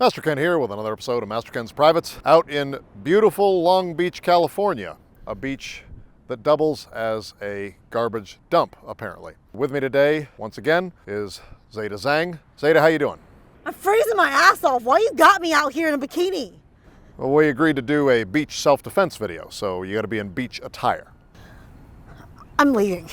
Master Ken here with another episode of Master Ken's Privates out in beautiful Long Beach, California, a beach that doubles as a garbage dump, apparently. With me today, once again, is Zeda Zhang. Zeda, how you doing? I'm freezing my ass off. Why you got me out here in a bikini? Well, we agreed to do a beach self-defense video, so you gotta be in beach attire. I'm leaving.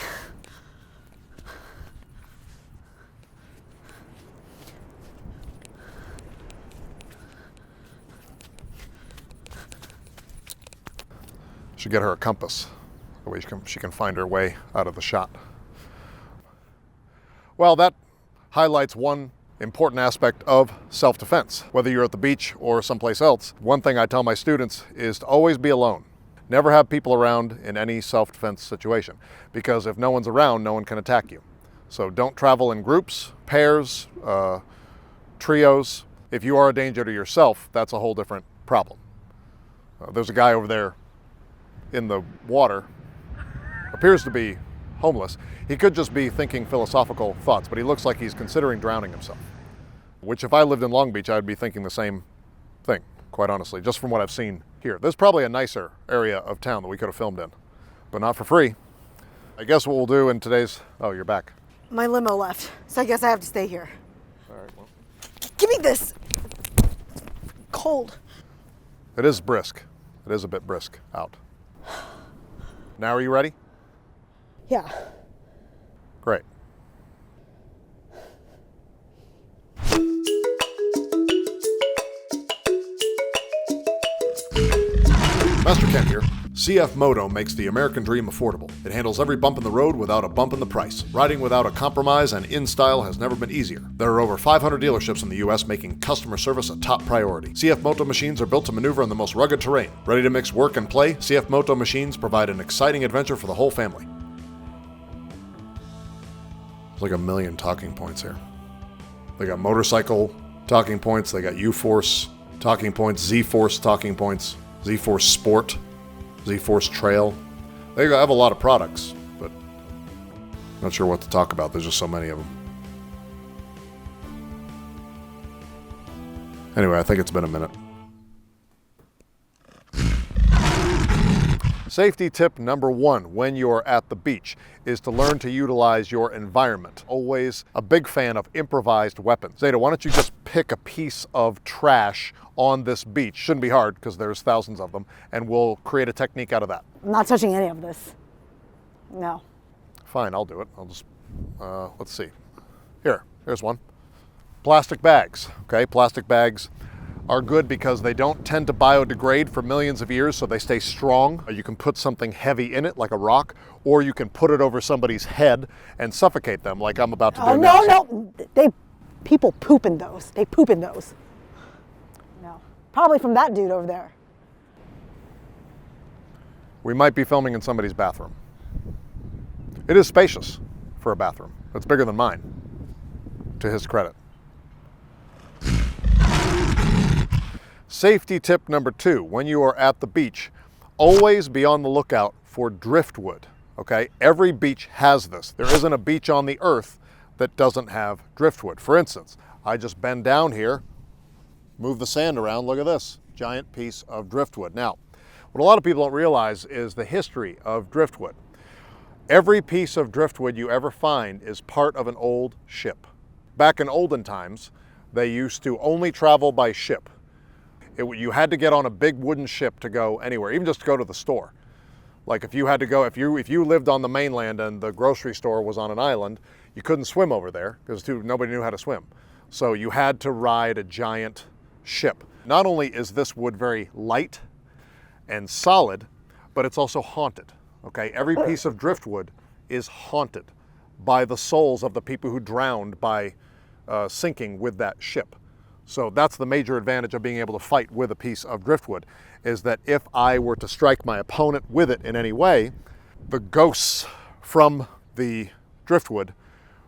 Should get her a compass. That way she can find her way out of the shot. Well, that highlights one important aspect of self-defense. Whether you're at the beach or someplace else, one thing I tell my students is to always be alone. Never have people around in any self-defense situation, because if no one's around, no one can attack you. So don't travel in groups, pairs, trios. If you are a danger to yourself, that's a whole different problem. There's a guy over there in the water, appears to be homeless. He could just be thinking philosophical thoughts, but he looks like he's considering drowning himself. Which, if I lived in Long Beach, I'd be thinking the same thing, quite honestly, just from what I've seen here. There's probably a nicer area of town that we could have filmed in, but not for free. I guess what we'll do in today's... Oh, you're back. My limo left, so I guess I have to stay here. All right, well. Give me this. It's cold. It is brisk. It is a bit brisk out. Now are you ready? Yeah. Great. Master Ken here. CF Moto makes the American dream affordable. It handles every bump in the road without a bump in the price. Riding without a compromise and in style has never been easier. There are over 500 dealerships in the US making customer service a top priority. CF Moto machines are built to maneuver in the most rugged terrain. Ready to mix work and play? CF Moto machines provide an exciting adventure for the whole family. There's like a million talking points here. They got motorcycle talking points, they got U-Force talking points, Z-Force talking points, Z-Force Sport, Z-Force Trail. They have a lot of products, but not sure what to talk about. There's just so many of them. Anyway, I think it's been a minute. Safety tip number one when you're at the beach is to learn to utilize your environment. Always a big fan of improvised weapons. Zeda, why don't you just pick a piece of trash on this beach? Shouldn't be hard because there's thousands of them, and we'll create a technique out of that. I'm not touching any of this. No. Fine, I'll do it. I'll just, let's see. Here's one. Plastic bags, okay? Plastic bags are good because they don't tend to biodegrade for millions of years, so they stay strong. You can put something heavy in it, like a rock, or you can put it over somebody's head and suffocate them, like I'm about to do now. No. People poop in those. They poop in those. No. Probably from that dude over there. We might be filming in somebody's bathroom. It is spacious for a bathroom. It's bigger than mine, to his credit. Safety tip number two, when you are at the beach, always be on the lookout for driftwood, okay? Every beach has this. There isn't a beach on the earth that doesn't have driftwood. For instance, I just bend down here, move the sand around, look at this, giant piece of driftwood. Now, what a lot of people don't realize is the history of driftwood. Every piece of driftwood you ever find is part of an old ship. Back in olden times, they used to only travel by ship. You had to get on a big wooden ship to go anywhere, even just to go to the store. Like if you had to go, if you lived on the mainland and the grocery store was on an island, you couldn't swim over there because nobody knew how to swim. So you had to ride a giant ship. Not only is this wood very light and solid, but it's also haunted, okay? Every piece of driftwood is haunted by the souls of the people who drowned by sinking with that ship. So that's the major advantage of being able to fight with a piece of driftwood, is that if I were to strike my opponent with it in any way, the ghosts from the driftwood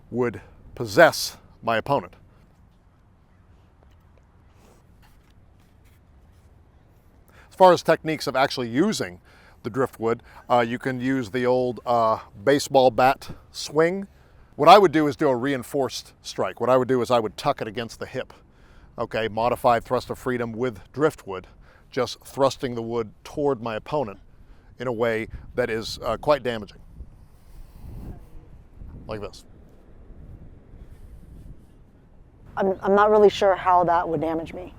would possess my opponent. As far as techniques of actually using the driftwood, you can use the old baseball bat swing. What I would do is do a reinforced strike. What I would do is I would tuck it against the hip. okay, modified thrust of freedom with driftwood, just thrusting the wood toward my opponent in a way that is quite damaging. Like this. I'm not really sure how that would damage me.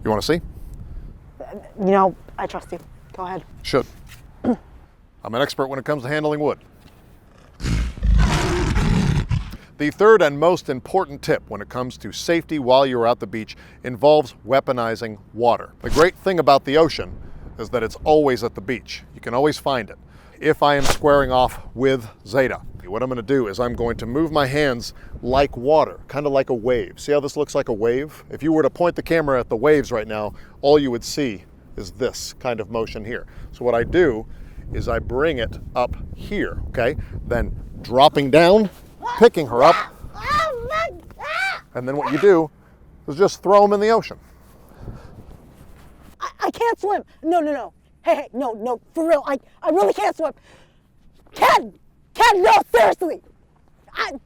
You want to see? You know, I trust you. Go ahead. Should. I'm an expert when it comes to handling wood. The third and most important tip when it comes to safety while you're at the beach involves weaponizing water. The great thing about the ocean is that it's always at the beach. You can always find it. If I am squaring off with Zeda, what I'm going to do is I'm going to move my hands like water, kind of like a wave. See how this looks like a wave? If you were to point the camera at the waves right now, all you would see is this kind of motion here. So what I do is I bring it up here, okay? Then dropping down, picking her up, and then what you do is just throw them in the ocean. I can't swim. No. Hey, no, for real. I really can't swim. Ken, no, seriously. No.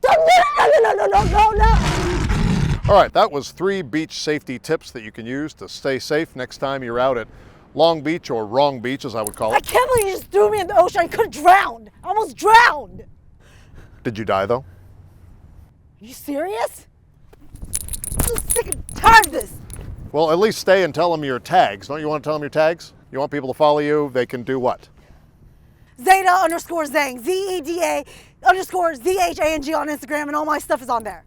All right, that was 3 beach safety tips that you can use to stay safe next time you're out at Long Beach, or Wrong Beach as I would call I it. can't believe you just threw me in the ocean. I could have drowned. I almost drowned. Did you die though? Are you serious? I'm sick and tired of this. Well, at least stay and tell them your tags. Don't you want to tell them your tags? You want people to follow you? They can do what? Zeda_Zhang, ZEDA_ZHANG on Instagram, and all my stuff is on there.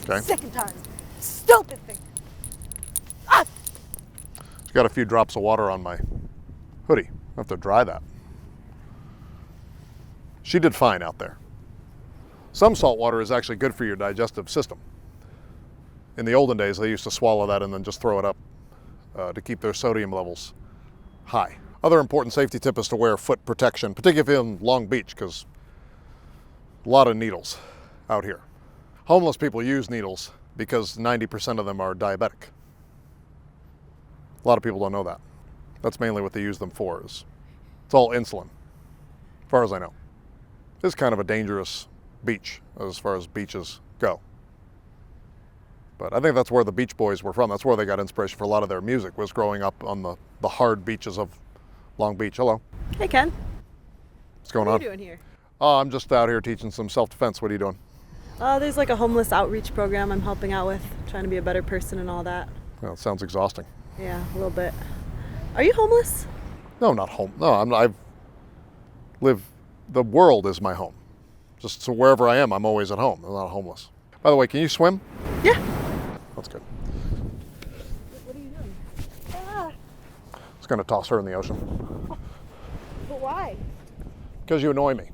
Okay. Sick and tired of this stupid thing. Ah! It's got a few drops of water on my hoodie. I have to dry that. She did fine out there. Some salt water is actually good for your digestive system. In the olden days, they used to swallow that and then just throw it up to keep their sodium levels high. Other important safety tip is to wear foot protection, particularly in Long Beach, because a lot of needles out here. Homeless people use needles because 90% of them are diabetic. A lot of people don't know that. That's mainly what they use them for. It's all insulin, as far as I know. It's kind of a dangerous beach as far as beaches go. But I think that's where the Beach Boys were from. That's where they got inspiration for a lot of their music, was growing up on the hard beaches of Long Beach. Hello. Hey, Ken. What's going on? What are you doing here? Oh, I'm just out here teaching some self-defense. What are you doing? There's like a homeless outreach program I'm helping out with, trying to be a better person and all that. Well, it sounds exhausting. Yeah, a little bit. Are you homeless? No, not home. No, I live, the world is my home. Just so wherever I am, I'm always at home. I'm not homeless. By the way, can you swim? Yeah. That's good. What are you doing? Ah, I was going to toss her in the ocean. but why? Because you annoy me.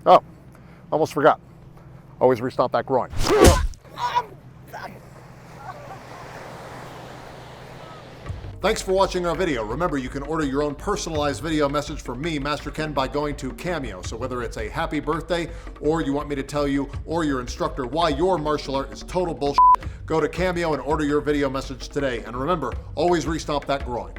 Oh, almost forgot. Always restomp that groin. Thanks for watching our video. Remember, you can order your own personalized video message from me, Master Ken, by going to Cameo. So whether it's a happy birthday, or you want me to tell you, or your instructor, why your martial art is total bullshit, go to Cameo and order your video message today. And remember, always restomp that groin.